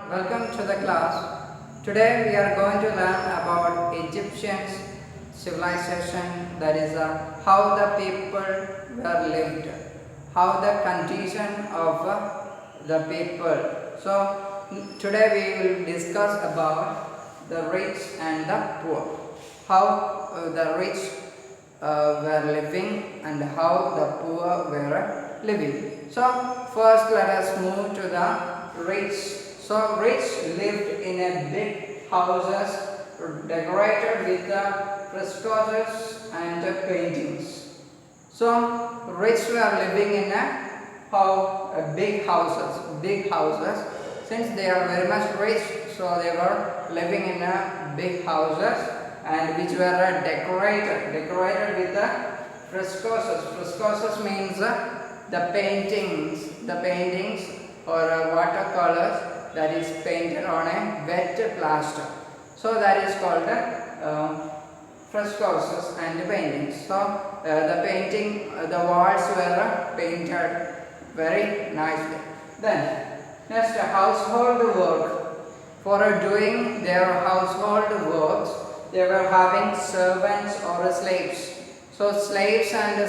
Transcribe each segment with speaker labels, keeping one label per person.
Speaker 1: welcome to the class. Today we are going to learn about Egyptian civilization, that is how the people were lived, how the condition of the people. So today we will discuss about the rich and the poor, how the rich were living and how the poor were living. So first let us move to the rich. So rich lived in a big houses decorated with frescoes and paintings. So rich were living in big houses. Since they are very much rich, so they were living in big houses and which were decorated with the frescoes. Frescoes means the paintings or watercolors that is painted on a wet plaster. So that is called frescoes and paintings. So the walls were painted very nicely. Then next, household work. For doing their household works, they were having servants or slaves. So slaves and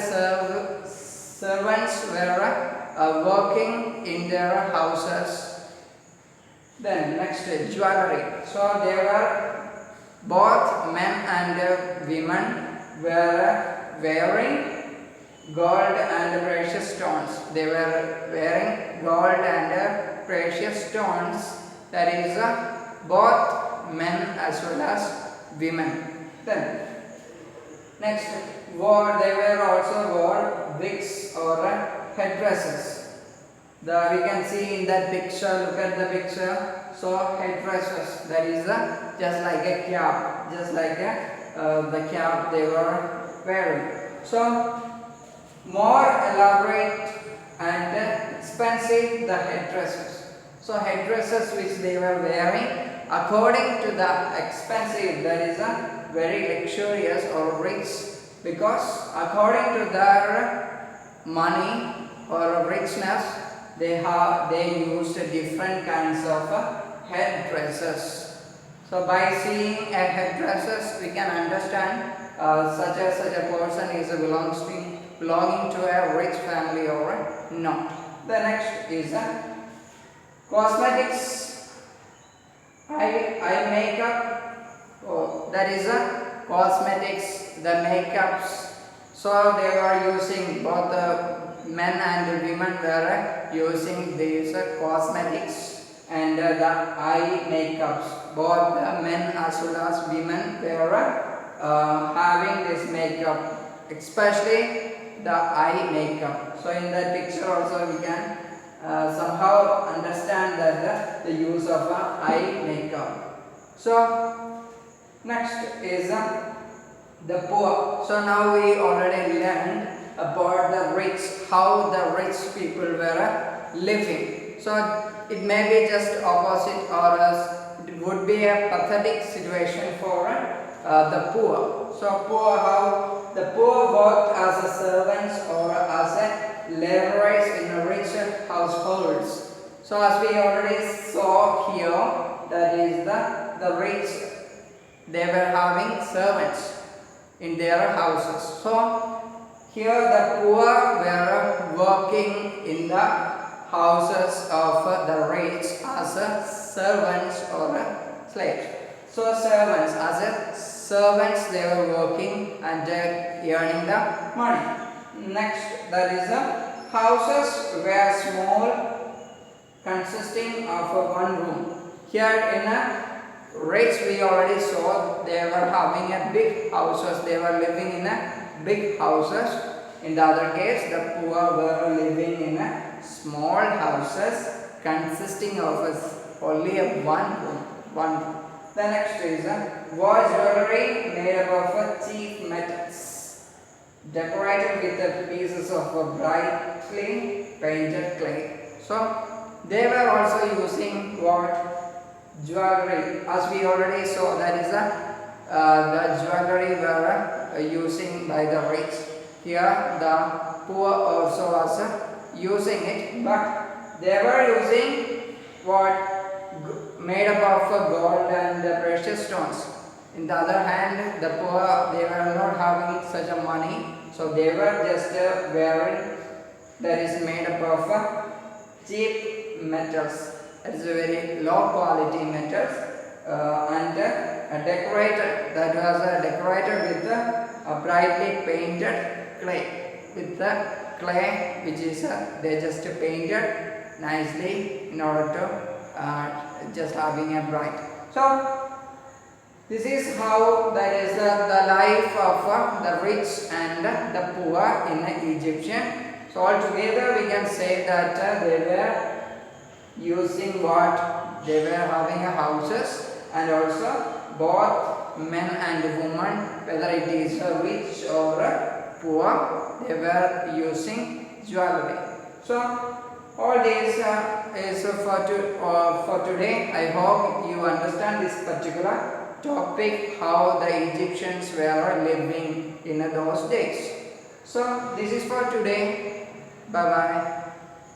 Speaker 1: servants were working in their houses. Then next, jewelry. So they were both men and women were wearing gold and precious stones. They were wearing gold and precious stones. That is both men as well as women. Then next, they were also wore wigs or headdresses. We can see in that picture, look at the picture. So headdresses, that is just like a cap, the cap they were wearing. So more elaborate and expensive the headdresses. So headdresses which they were wearing, according to the expensive, that is very luxurious or rich, because according to their money or richness, they used different kinds of headdresses. So by seeing a headdresses, we can understand such a person is belonging to a rich family or not. The next is cosmetics, eye makeup. That is cosmetics, the makeups. So they were using, both the men and women were using these cosmetics and the eye makeups. Both the men as well as women were having this makeup, especially the eye makeup. So in that picture also we can somehow understand that the use of eye makeup. So next is the poor. So now we already learned about the rich, how the rich people were living. So it may be just opposite, or else it would be a pathetic situation for the poor. So how the poor worked as a servants or as a laborers in rich households. So as we already saw here, that is the rich, they were having servants in their houses. So here the poor were working in the houses of the rich as servants or slaves. So servants they were working and earning the money. Next, that is houses were small, consisting of one room. Here in a rich, we already saw they were having a big houses. They were living in a big houses. In the other case, the poor were living in a small houses consisting of only one room. The next is war jewelry made up of cheap metals, decorated with pieces of brightly painted clay. So they were also using what? Jewelry. As we already saw, that is the jewelry were using by the rich. Here the poor also was using it, but they were using what? made up of gold and precious stones. In the other hand, the poor, they were not having such a money, so they were just wearing that is made up of cheap metals. It is a very low quality metals and decorated. That was decorated with a brightly painted clay. With the clay, which is they just painted nicely in order to just having a bright. So this is how that is the life of the rich and the poor in Egyptian. So altogether we can say that they were using what? They were having a houses, and also both men and women, whether it is rich or poor, they were using jewelry. So all this is for today. I hope you understand this particular topic, how the Egyptians were living in those days. So this is for today. Bye bye.